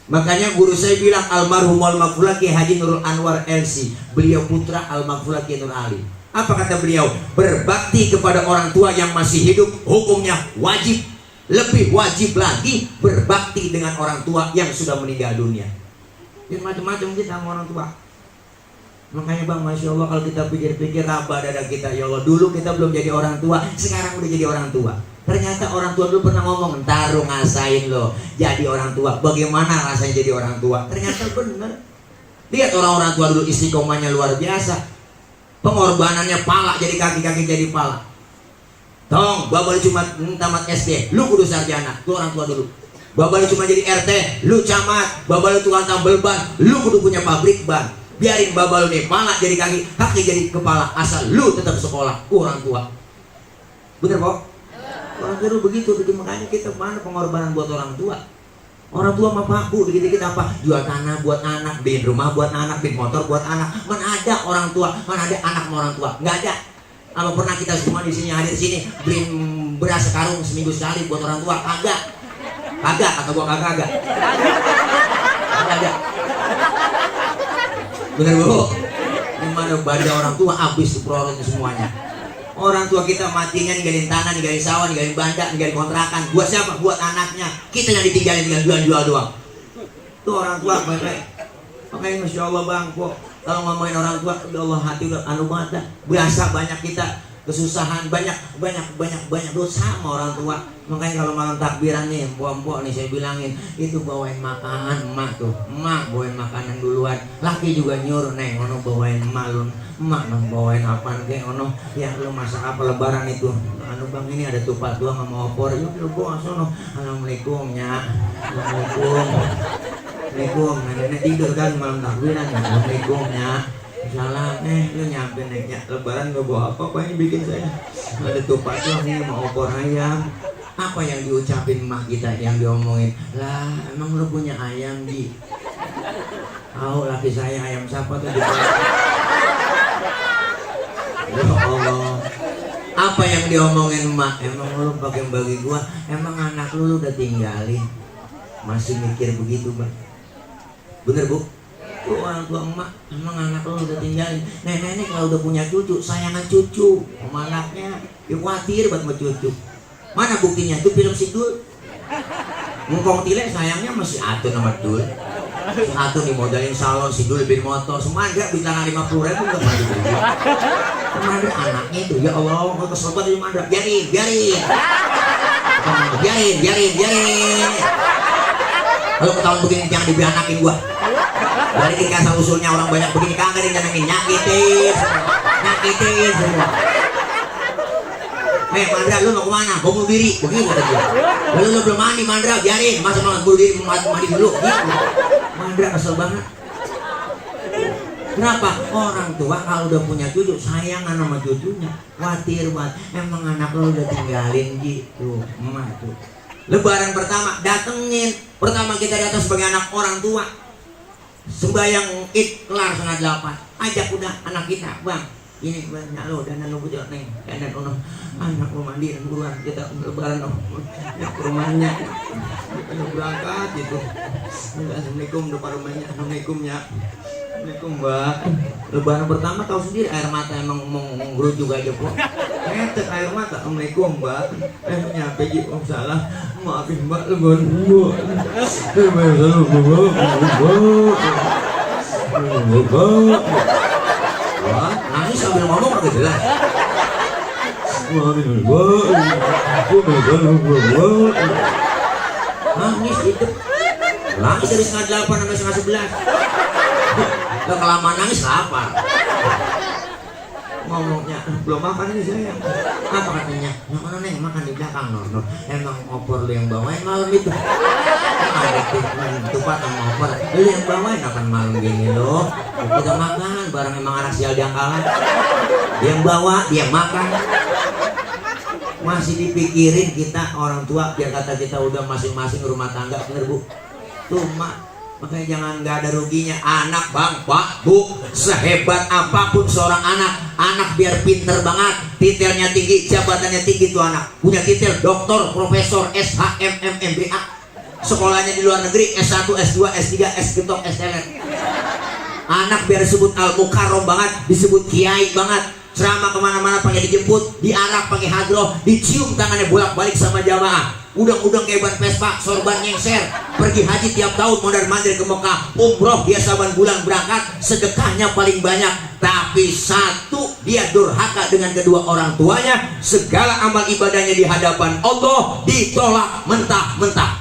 Makanya guru saya bilang almarhum al-maghfurlah Kiai Haji Nurul Anwar LC, beliau putra al-maghfurlah Kiai Nur Ali. Apa kata beliau? Berbakti kepada orang tua yang masih hidup hukumnya wajib. Lebih wajib lagi berbakti dengan orang tua yang sudah meninggal dunia. Jadi macam-macam kita sama orang tua. Makanya bang, masya Allah kalau kita pikir-pikir raba dada kita, ya Allah, dulu kita belum jadi orang tua, sekarang udah jadi orang tua. Ternyata orang tua dulu pernah ngomong, ntar lu ngasain lo jadi orang tua, bagaimana rasanya jadi orang tua. Ternyata bener. Lihat orang-orang tua dulu istiqomahnya luar biasa, pengorbanannya pala jadi kaki-kaki jadi pala. Tong, babal cuma tamat SD, lu kudu sarjana, lu orang tua dulu. Babal cuma jadi RT, lu camat. Babal tukang tambal ban, lu kudu punya pabrik ban. Biarin babal nih pala jadi kaki, kaki jadi kepala, asal lu tetap sekolah, orang tua. Bener kok? Orang tua begitu, makanya kita mana pengorbanan buat orang tua. Orang tua mah paku, dikit-dikit apa? Jual tanah buat anak, beliin rumah buat anak, beliin motor buat anak. Mana ada orang tua, mana ada anak sama orang tua? Nggak ada. Apa pernah kita semua di sini hadir sini beliin beras sekarung seminggu sekali buat orang tua? Kagak. Kagak, kata gua kagak. Kagak. Bener bu? Gimana banda orang tua habis tuh prorotnya semuanya. Orang tua kita matinya ninggalin tanah, ninggalin sawah, ninggalin banda, ninggalin kontrakan. Buat siapa? Buat anaknya. Kita yang ditinggalin tinggal jual-jual doang. Tuh orang tua baik-baik. Makanya masya Allah bang, kok kalau ngomongin orang tua, ya Allah hati udah anu banget. Biasa banyak kita kesusahan, banyak dosa sama orang tua. Makanya kalau malam takbiran nih, mpok-mpok nih saya bilangin, itu bawain makanan emak tuh, emak bawain makanan duluan. Laki juga nyuruh, neng ono bawain emak lu, emak nong bawain apaan kayak ono, ya lu masak apa lebaran itu? Anu bang ini ada tupat doang sama opor, yuk lu bawa sono. Assalamualaikum nya, assalamualaikum, assalamualaikum. Nenek tidur kan malam takbiran, assalamualaikum nya. Salam, lu nyampe naiknya lebaran gak bawa apa ini bikin saya ada tupat doang nih sama opor ayam. Apa yang diucapin emak kita, yang diomongin? Lah emang lu punya ayam di? Tahu laki saya ayam siapa tuh? Ya Allah, apa yang diomongin emak? Emang lu pakai bagi gua? Emang anak lu udah tinggalin? Masih mikir begitu bang? Bener bu? Tuh orang tua emak, emang anak lo udah tinggalin. Nenek kalau udah punya cucu, sayangan cucu sama anaknya, dia khawatir buat sama cucu. Mana buktinya? Itu film si Dul. Ngkong Tile sayangnya masih Atun sama Dul. Si Atun dimodalin salon, si Dul bin motor, semua ada bintang 50.000 gak pernah dibeli. Kemana anaknya itu? Ya Allah, kau kesel banget di mana? Biarin. Kalau ketahuan begini jangan dibianakin gua. Balikin asal usulnya orang banyak begini kagak ada yang nyakitin semua. Mandra lu mau kemana? Mau bunuh diri? Begini kata dia. Lalu lu belum mandi Mandra, biarin. Masa mau bunuh diri, mandi dulu? Gitu. Mandra kesel banget. Kenapa? Orang tua kalau udah punya cucu sayangan sama cucunya, khawatir banget. Emang anak lo udah tinggalin gitu, emak tuh. Lebaran pertama datengin, pertama kita datang sebagai anak orang tua. Sembayang Id kelar setengah 8, ajak udah anak kita, bang ini banyak lo dan lo bujak neng dan ono anak lo mandi dan buruan kita lebaran ya ke rumahnya kita berangkat gitu. Assalamualaikum depan rumahnya, assalamualaikum ya, assalamualaikum mbak. Lebaran pertama tahu sendiri air mata emang ngerujuk aja kok. Ngetek air mata, assalamualaikum mbak. Nyampe gitu salah, maafin mbak lebaran bu. Wah, nangis sambil ngomong kagak jelas. Nangis itu. Nangis dari setengah 8 sampai setengah 11. Udah kelamaan nangis lapar. Ngomongnya belum makan ini saya. Apa katanya? Yang mana neng makan di belakang no. Emang opor lu yang bawain malam itu. Ada tupat sama opor. Lu yang bawain akan malam gini loh. Kita makan barang emang anak sial diangkalan. Dia yang bawa, dia makan. Masih dipikirin kita orang tua biar kata kita udah masing-masing rumah tangga, bener bu? Tuh mak. Makanya jangan nggak ada ruginya anak bang, pak, bu, sehebat apapun seorang anak biar pinter banget, titelnya tinggi, jabatannya tinggi tuh anak, punya titel doktor, profesor, SHM, MBA, sekolahnya di luar negeri, S1, S2, S3, S getok, S teler. Anak biar disebut al-mukarram banget, disebut kiai banget, ceramah kemana-mana pakai dijemput, diarak pakai hadroh, dicium tangannya bolak-balik sama jamaah, udang-udang kayak ban Vespa, sorban nyengser, pergi haji tiap tahun, mondar-mandir ke Mekah, umroh dia saban bulan berangkat, sedekahnya paling banyak, tapi satu, dia durhaka dengan kedua orang tuanya, segala amal ibadahnya di hadapan Allah ditolak mentah-mentah.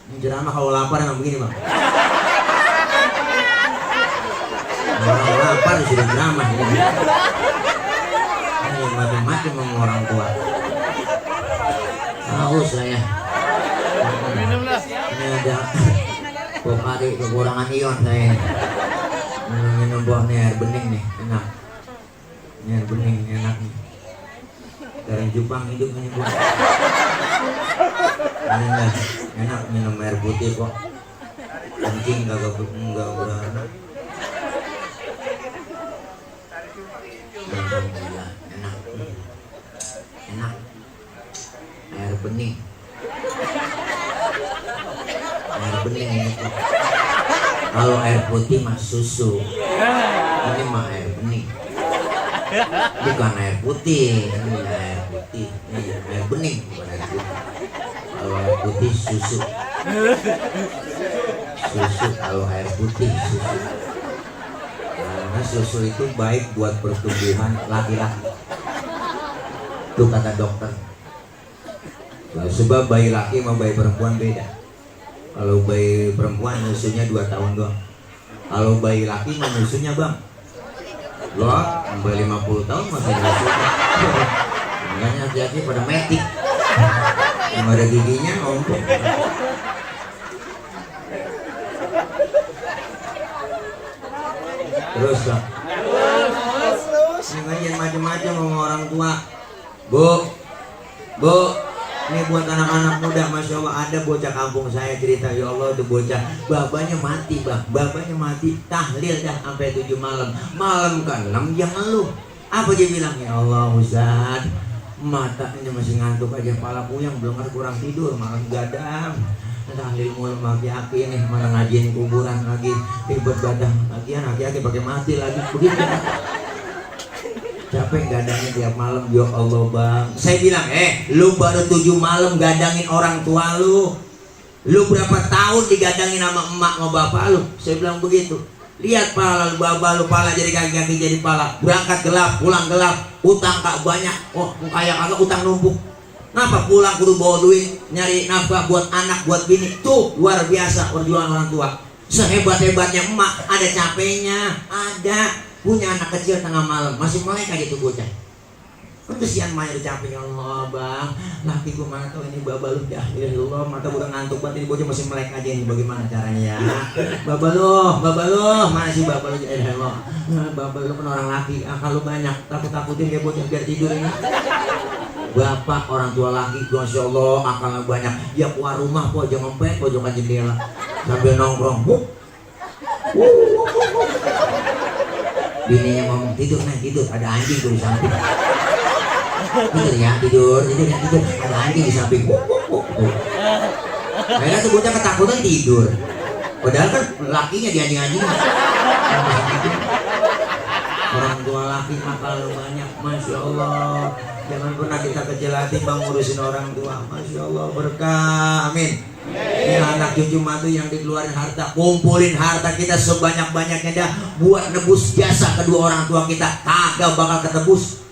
Ini ceramah kalau lapar emang begini bang. Orang lapar sudah ceramah ini. Ini macam-macam sama orang tua. Haus saya. Ini ada pokari kekurangan ion saya. Minum buah nih air bening nih, enak. Ini air bening enak nih. Dari Jepang hidup ini buah. Ini enggak enak minum air putih kok. Kencing enggak udah enak. Enak. Enak. Air bening. Air bening ini kok. Kalau air putih mah susu. Ini mah air bening. Bukan air putih, ini air putih. Ini air bening bukan air putih. Kalau air putih susu. Susu kalau air putih susu. Karena susu itu baik buat pertumbuhan laki-laki. Itu kata dokter. Sebab bayi laki sama bayi perempuan beda. Kalau bayi perempuan susunya 2 tahun doang. Kalau bayi laki mah susunya bang, loh sampai 50 tahun masih susunya. Makanya hati-hati pada metik. Yang ada giginya ompong. Terus bang. Ini macam-macam sama orang tua. Bu, ini buat anak-anak muda, masya Allah. Ada bocah kampung saya cerita, ya Allah, itu bocah babanya mati bang, babanya mati, tahlil dah sampai 7 malam, malam ke-6 dia ngeluh. Apa dia bilang? Ya Allah Ustaz, matanya masih ngantuk aja, kepala puyeng, belum kurang tidur, malam gadang. Tahlil mulu lagi aki nih, mana ngajiin kuburan lagi, ribet badan lagian, aki pakai mati lagi, begitu. Capek gadangnya tiap malam, ya Allah bang. Saya bilang, lu baru 7 malam gadangin orang tua lu. Lu berapa tahun digadangin sama emak sama bapak lu? Saya bilang begitu. Lihat pala lu, bapak lu pala jadi kaki-kaki jadi pala. Berangkat gelap, pulang gelap, utang kak banyak. Oh, kayak agak utang numpuk. Kenapa pulang kudu bawa duit, nyari nafkah buat anak, buat bini. Tuh, luar biasa perjuangan orang tua. Sehebat-hebatnya emak, ada capeknya, ada. Punya anak kecil tengah malam masih melek aja tuh bocah. Kan kesian Maya capek, ya Allah bang, laki gue mana tau ini baba lu dah, ya Allah mata udah ngantuk banget ini bocah masih melek aja ini, bagaimana caranya ya? Baba lu mana sih baba lu? Ya Allah, baba lu kan orang laki, akal lu banyak, takut-takutin kayak bocah biar tidur ini. Bapak orang tua laki, masya Allah akalnya banyak, dia keluar rumah kok aja ngempet pojokan jendela sambil nongkrong. Bininya ngomong tidur, nah tidur, ada anjing tuh di samping. Tidur, ada anjing di samping. Kayaknya tuh bocah ketakutan tidur. Padahal kan lakinya di anjing-anjing. Orang tua laki akal banyak, masya Allah. Jangan pernah kita kecil hati bang ngurusin orang tua. Masya Allah berkah, amin. Ini anak cucu matu yang dikeluarin harta, kumpulin harta kita sebanyak-banyaknya dah buat nebus jasa kedua orang tua kita, kagak bakal ketebus.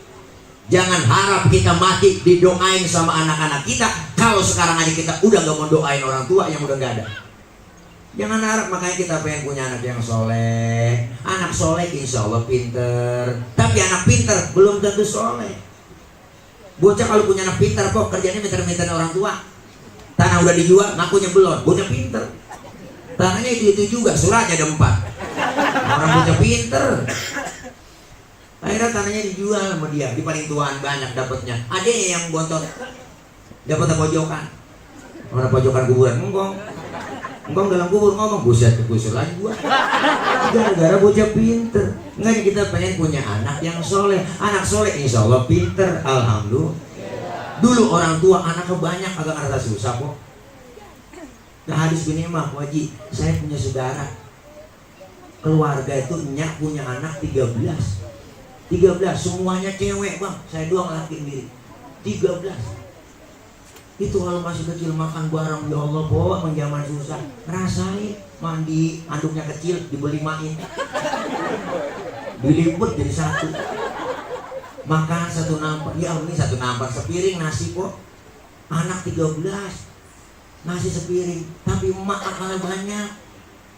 Jangan harap kita mati didoain sama anak-anak kita kalau sekarang aja kita udah gak mau doain orang tua yang udah gak ada. Jangan harap, makanya kita pengen punya anak yang soleh. Anak soleh insya Allah pinter, tapi anak pinter belum tentu soleh. Bocah kalau punya anak pinter kok kerjanya minter-minter orang tua. Tanah udah dijual, ngakunya belum, bocah pinter. Tanahnya itu juga, suratnya ada 4. Orang bocah pinter. Akhirnya tanahnya dijual sama dia, di paling tuaan banyak dapatnya. Adanya yang bontot, dapat pojokan. Orang pojokan kuburan, engkong dalam kubur ngomong, buset kegusur lagi gua. Gara-gara bocah pinter. Enggak, kita pengen punya anak yang soleh. Anak soleh insya Allah pinter, alhamdulillah. Dulu orang tua anaknya banyak agak ngerasa susah kok. Nah hadis gini mah Pak Haji, saya punya saudara keluarga itu nyak punya anak 13 semuanya cewek bang, saya doang laki sendiri 13. Itu kalau masih kecil makan bareng, ya Allah po, menjaman susah ngerasain mandi anduknya kecil dibelimain diliput jadi satu, makan satu nampak, ya ini satu nampak sepiring nasi kok, anak 13 nasi sepiring, tapi emak makannya banyak,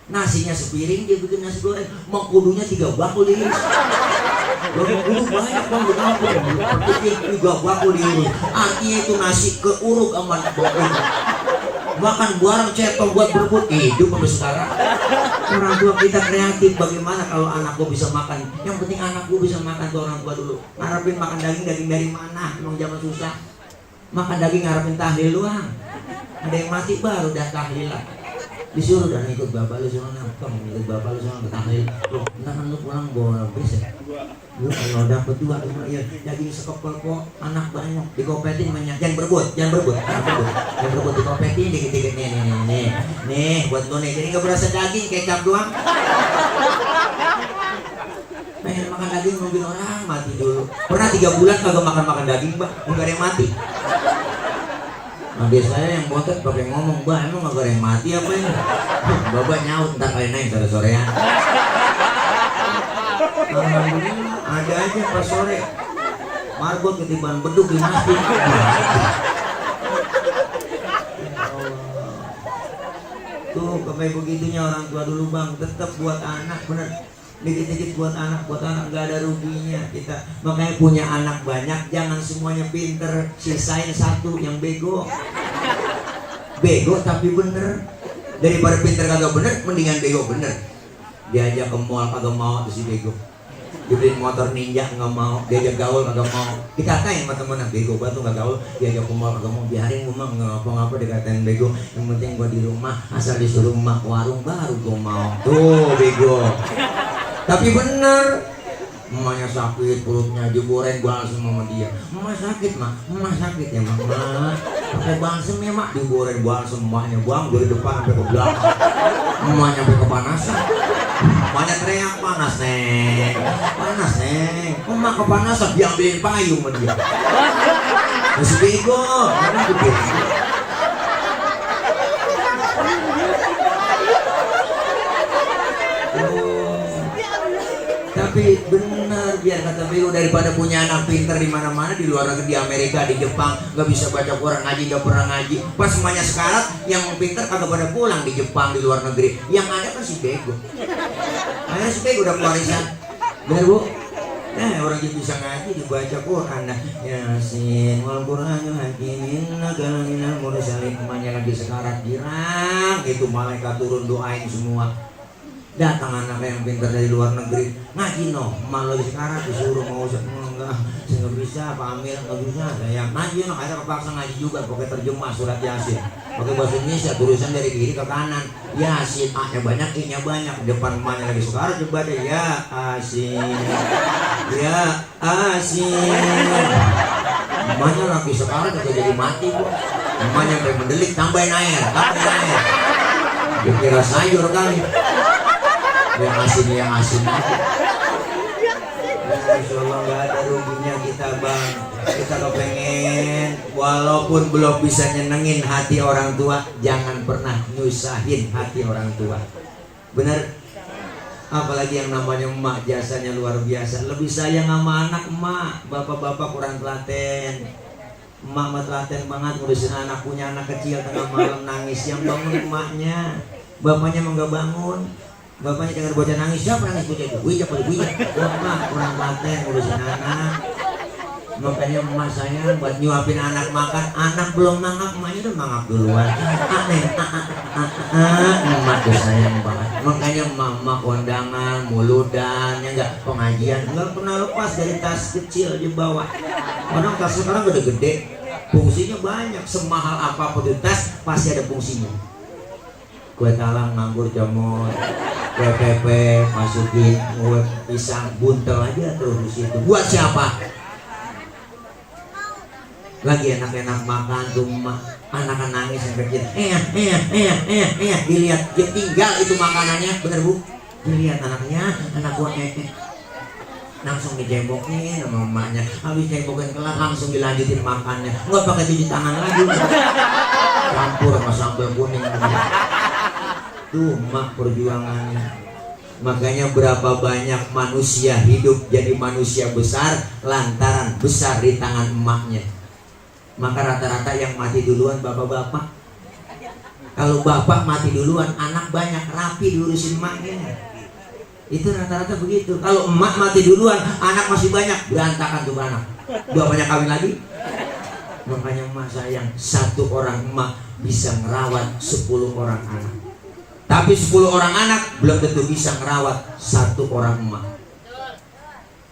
nasinya sepiring dia bikin nasi goreng, mengkudunya 3 bakul diurus. Kudu banyak bang, berkapur 3 bakul diurus, artinya itu nasi keuruk aman bakul. Makan bareng cetong buat berebut hidup sampai sekarang. Orang tua kita kreatif, bagaimana kalau anak gua bisa makan, yang penting anak gua bisa makan tuh orang tua dulu. Ngarepin makan daging dari mana, emang zaman susah. Makan daging ngarepin tahlil doang, ada yang mati baru dah tahlilan. Disuruh dan ikut bapak lu suruh nangkep, ikut bapak lu suruh tahlil. Loh, entar kan lu pulang bawa bis ya. Lu kalau dapet 2 ya daging sekepel kok, anak banyak dikopetin banyak. Jangan berebut jangan berebut dikopetin dikit-dikit nih buat lu nih, jadi nggak berasa daging, kecap doang. Pengen makan daging nungguin orang mati dulu. Pernah 3 bulan kagak makan daging mbak, nggak ada yang mati. Nah biasanya yang botet pakai ngomong, mbak emang nggak ada yang mati apa ini? Bapak nyaut ntar kali naik sore-sorean. Alhamdulillah ada aja pas sore marbot ketiban beduk di masjid. Tuh kayak begitunya orang tua dulu bang, tetap buat anak bener, dikit-dikit buat anak nggak ada ruginya kita. Makanya punya anak banyak jangan semuanya pinter, sisain satu yang bego tapi bener. Daripada pinter kagak bener, mendingan bego bener. Diajak ke mall kagak mau tuh si bego, dibeliin motor ninja nggak mau, diajak gaul kagak mau, dikatain sama temen bego banget tuh nggak gaul, diajak ke mall kagak mau, biarin gua nggak ngapa-ngapa dikatain bego, yang penting gua di rumah, asal disuruh emak ke warung baru gua mau. Tuh bego tapi bener. Emaknya sakit, perutnya digoreng balsem sama dia. Emak sakit ya mak, pakai balsem ya mak, digoreng balsem. Emaknya bang dari depan sampai ke belakang, emaknya sampai kepanasan. Emaknya teriak, panas neng, emak kepanasan, diambilin payung sama dia. Masih bego, karena gede. Tapi benar biar kata bego, daripada punya anak pinter di mana-mana, di luar negeri, di Amerika, di Jepang, nggak bisa baca Quran, nggak pernah ngaji, pas semuanya sekarat, yang pinter kagak pada pulang di Jepang, di luar negeri, yang ada kan si bego. Akhirnya si bego udah warisan, bener bu? Orang yang bisa ngaji dibaca Quran, nah Yasin wal Quranul Hakim innaka laminal mursalin, emaknya lagi sekarat girang, itu malaikat turun doain semua. Datang anak yang pintar dari luar negeri ngaji malah sekarang disuruh mau saya nggak bisa, Pak Amir nggak bisa, saya ngaji ada kepaksa ngaji juga, pakai terjemah surat Yasin pakai bahasa Indonesia, tulisan dari kiri ke kanan, Yasin A-nya banyak, I-nya banyak, depan emaknya lagi sekarang coba deh ya Asin emaknya lagi sekarang udah jadi mati bu, emaknya sampai mendelik, tambahin air dikira sayur kali. Yang asin aja. Insya Allah nggak ada ruginya kita bang. Kita kepengen walaupun belum bisa nyenengin hati orang tua, jangan pernah nyusahin hati orang tua. Bener? Apalagi yang namanya emak, jasanya luar biasa. Lebih sayang sama anak emak. Bapak-bapak kurang telaten. Emak mah telaten banget ngurusin anak, punya anak kecil tengah malam nangis, yang bangun emaknya. Bapaknya emang gak bangun. Bapaknya dengar bocah nangis, siapa nangis bocah itu? Wih, emak kurang telaten ngurusin anak. Makanya emak saya buat nyuapin anak makan, anak belum mangap, emaknya udah mangap duluan. Emak tuh sayang banget. Makanya mama kondangan, muludan, ya enggak, pengajian enggak pernah lepas dari tas kecil dibawa. Orang tas sekarang gede-gede, fungsinya banyak, semahal apapun itu tas pasti ada fungsinya. Kue talang, nganggur, jamur, kue pepe, masukin, kue pisang, buntel aja terus di situ. Buat siapa? Lagi enak-enak makan tuh emak, anak nangis yang kecil, dilihat, dia tinggal itu makanannya, bener bu? Dilihat anaknya, anak gua langsung dijembokin sama emaknya, habis jembokin kelar langsung dilanjutin makannya, nggak pakai cuci tangan lagi, campur sama sambal kuning. Tuh emak perjuangannya. Makanya berapa banyak manusia hidup jadi manusia besar lantaran besar di tangan emaknya. Maka rata-rata yang mati duluan bapak-bapak. Kalau bapak mati duluan, anak banyak rapi diurusin emaknya. Itu rata-rata begitu. Kalau emak mati duluan, anak masih banyak, berantakan tuh anak. Dua banyak kawin lagi. Makanya emak sayang, satu orang emak bisa ngerawat 10 orang anak. Tapi 10 orang anak belum tentu bisa ngerawat satu orang emak.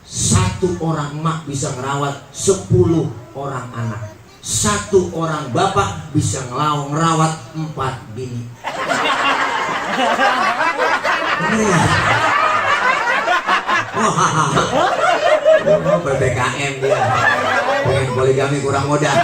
Satu orang emak bisa ngerawat 10 orang anak. Satu orang bapak bisa ngerawat 4 bini. Bener ya? Oh, PPKM dia. Pengen poligami kurang modal.